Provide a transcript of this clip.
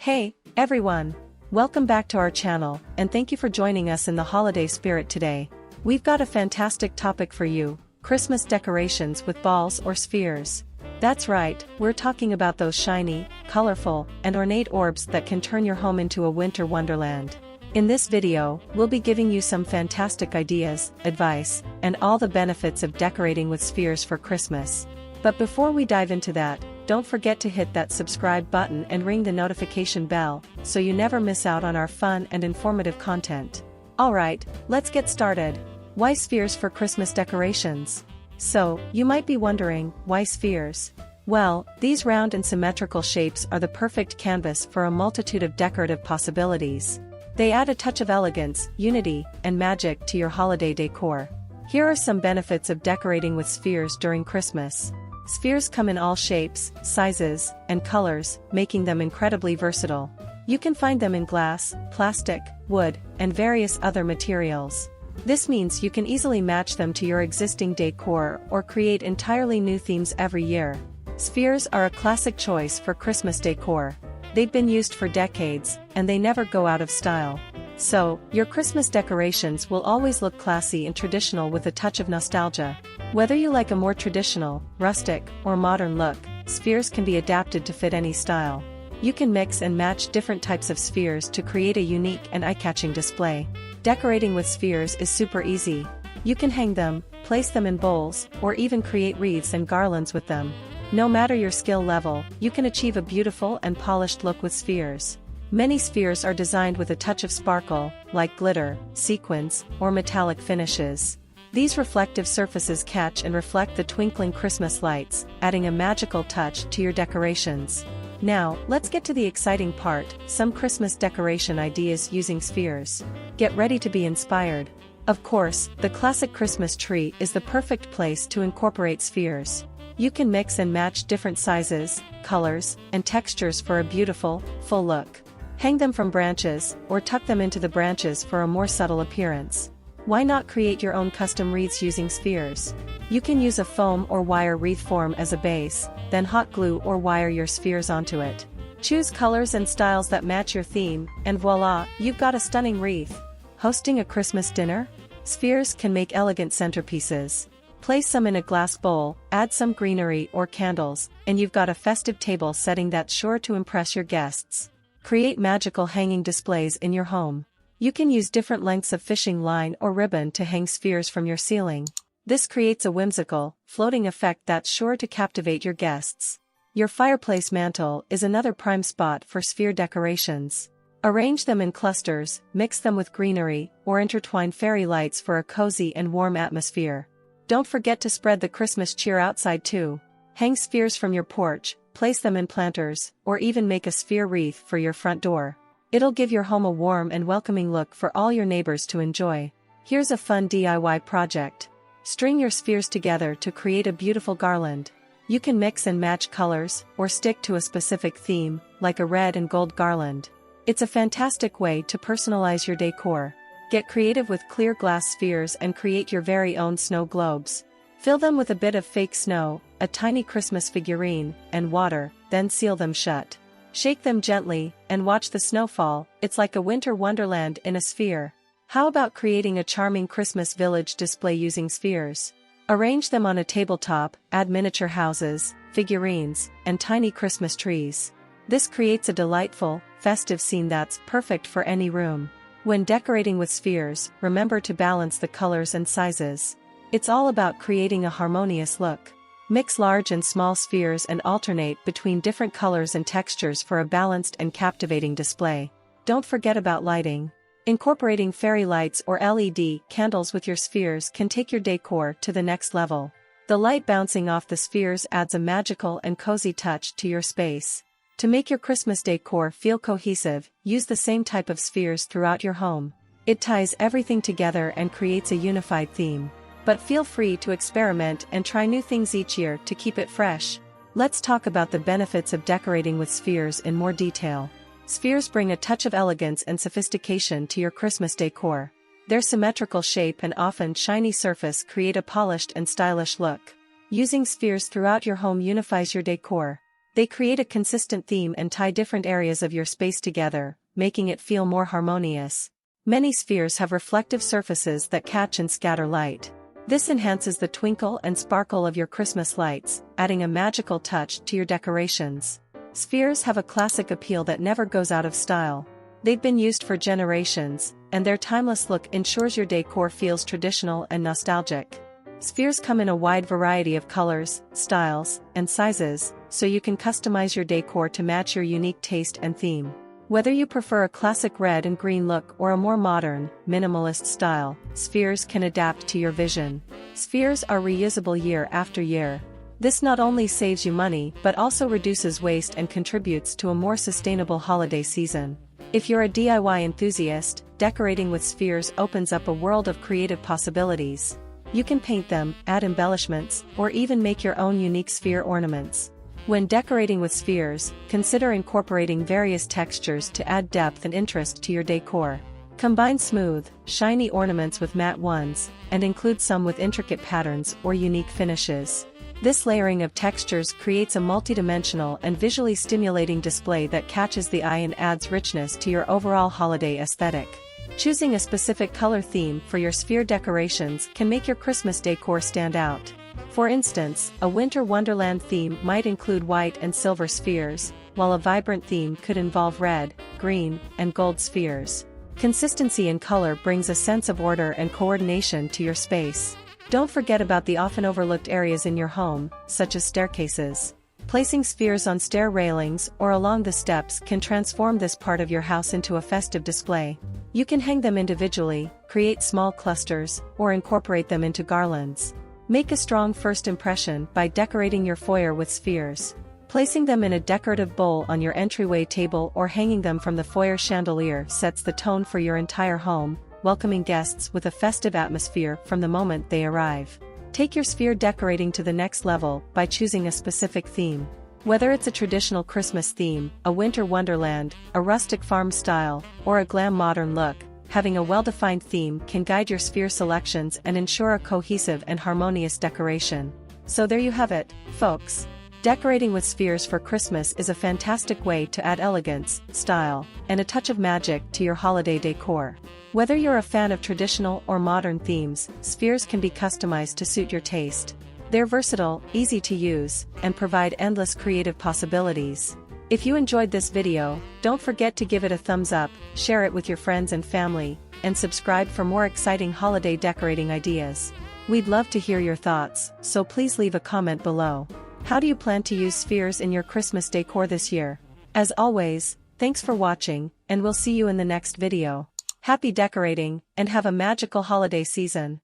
Hey, everyone! Welcome back to our channel, and thank you for joining us in the holiday spirit today. We've got a fantastic topic for you: Christmas decorations with balls or spheres. That's right, we're talking about those shiny, colorful, and ornate orbs that can turn your home into a winter wonderland. In this video, we'll be giving you some fantastic ideas, advice, and all the benefits of decorating with spheres for Christmas. But before we dive into that, don't forget to hit that subscribe button and ring the notification bell, so you never miss out on our fun and informative content. Alright, let's get started. Why spheres for Christmas decorations? So, you might be wondering, why spheres? Well, these round and symmetrical shapes are the perfect canvas for a multitude of decorative possibilities. They add a touch of elegance, unity, and magic to your holiday decor. Here are some benefits of decorating with spheres during Christmas. Spheres come in all shapes, sizes, and colors, making them incredibly versatile. You can find them in glass, plastic, wood, and various other materials. This means you can easily match them to your existing decor or create entirely new themes every year. Spheres are a classic choice for Christmas decor. They've been used for decades, and they never go out of style. So, your Christmas decorations will always look classy and traditional with a touch of nostalgia. Whether you like a more traditional, rustic, or modern look, spheres can be adapted to fit any style. You can mix and match different types of spheres to create a unique and eye-catching display. Decorating with spheres is super easy. You can hang them, place them in bowls, or even create wreaths and garlands with them. No matter your skill level, you can achieve a beautiful and polished look with spheres. Many spheres are designed with a touch of sparkle, like glitter, sequins, or metallic finishes. These reflective surfaces catch and reflect the twinkling Christmas lights, adding a magical touch to your decorations. Now, let's get to the exciting part: some Christmas decoration ideas using spheres. Get ready to be inspired. Of course, the classic Christmas tree is the perfect place to incorporate spheres. You can mix and match different sizes, colors, and textures for a beautiful, full look. Hang them from branches, or tuck them into the branches for a more subtle appearance. Why not create your own custom wreaths using spheres? You can use a foam or wire wreath form as a base, then hot glue or wire your spheres onto it. Choose colors and styles that match your theme, and voila, you've got a stunning wreath. Hosting a Christmas dinner? Spheres can make elegant centerpieces. Place some in a glass bowl, add some greenery or candles, and you've got a festive table setting that's sure to impress your guests. Create magical hanging displays in your home. You can use different lengths of fishing line or ribbon to hang spheres from your ceiling. This creates a whimsical, floating effect that's sure to captivate your guests. Your fireplace mantle is another prime spot for sphere decorations. Arrange them in clusters, mix them with greenery, or intertwine fairy lights for a cozy and warm atmosphere. Don't forget to spread the Christmas cheer outside too. Hang spheres from your porch, place them in planters, or even make a sphere wreath for your front door. It'll give your home a warm and welcoming look for all your neighbors to enjoy. Here's a fun DIY project. String your spheres together to create a beautiful garland. You can mix and match colors, or stick to a specific theme, like a red and gold garland. It's a fantastic way to personalize your decor. Get creative with clear glass spheres and create your very own snow globes. Fill them with a bit of fake snow, a tiny Christmas figurine, and water, then seal them shut. Shake them gently, and watch the snow fall. It's like a winter wonderland in a sphere. How about creating a charming Christmas village display using spheres? Arrange them on a tabletop, add miniature houses, figurines, and tiny Christmas trees. This creates a delightful, festive scene that's perfect for any room. When decorating with spheres, remember to balance the colors and sizes. It's all about creating a harmonious look. Mix large and small spheres and alternate between different colors and textures for a balanced and captivating display. Don't forget about lighting. Incorporating fairy lights or LED candles with your spheres can take your decor to the next level. The light bouncing off the spheres adds a magical and cozy touch to your space. To make your Christmas decor feel cohesive, use the same type of spheres throughout your home. It ties everything together and creates a unified theme. But feel free to experiment and try new things each year to keep it fresh. Let's talk about the benefits of decorating with spheres in more detail. Spheres bring a touch of elegance and sophistication to your Christmas decor. Their symmetrical shape and often shiny surface create a polished and stylish look. Using spheres throughout your home unifies your decor. They create a consistent theme and tie different areas of your space together, making it feel more harmonious. Many spheres have reflective surfaces that catch and scatter light. This enhances the twinkle and sparkle of your Christmas lights, adding a magical touch to your decorations. Spheres have a classic appeal that never goes out of style. They've been used for generations, and their timeless look ensures your decor feels traditional and nostalgic. Spheres come in a wide variety of colors, styles, and sizes, so you can customize your decor to match your unique taste and theme. Whether you prefer a classic red and green look or a more modern, minimalist style, spheres can adapt to your vision. Spheres are reusable year after year. This not only saves you money but also reduces waste and contributes to a more sustainable holiday season. If you're a DIY enthusiast, decorating with spheres opens up a world of creative possibilities. You can paint them, add embellishments, or even make your own unique sphere ornaments. When decorating with spheres, consider incorporating various textures to add depth and interest to your decor. Combine smooth, shiny ornaments with matte ones, and include some with intricate patterns or unique finishes. This layering of textures creates a multidimensional and visually stimulating display that catches the eye and adds richness to your overall holiday aesthetic. Choosing a specific color theme for your sphere decorations can make your Christmas decor stand out. For instance, a winter wonderland theme might include white and silver spheres, while a vibrant theme could involve red, green, and gold spheres. Consistency in color brings a sense of order and coordination to your space. Don't forget about the often overlooked areas in your home, such as staircases. Placing spheres on stair railings or along the steps can transform this part of your house into a festive display. You can hang them individually, create small clusters, or incorporate them into garlands. Make a strong first impression by decorating your foyer with spheres. Placing them in a decorative bowl on your entryway table or hanging them from the foyer chandelier sets the tone for your entire home, welcoming guests with a festive atmosphere from the moment they arrive. Take your sphere decorating to the next level by choosing a specific theme. Whether it's a traditional Christmas theme, a winter wonderland, a rustic farm style, or a glam modern look, having a well-defined theme can guide your sphere selections and ensure a cohesive and harmonious decoration. So there you have it, folks. Decorating with spheres for Christmas is a fantastic way to add elegance, style, and a touch of magic to your holiday decor. Whether you're a fan of traditional or modern themes, spheres can be customized to suit your taste. They're versatile, easy to use, and provide endless creative possibilities. If you enjoyed this video, don't forget to give it a thumbs up, share it with your friends and family, and subscribe for more exciting holiday decorating ideas. We'd love to hear your thoughts, so please leave a comment below. How do you plan to use spheres in your Christmas decor this year? As always, thanks for watching, and we'll see you in the next video. Happy decorating, and have a magical holiday season.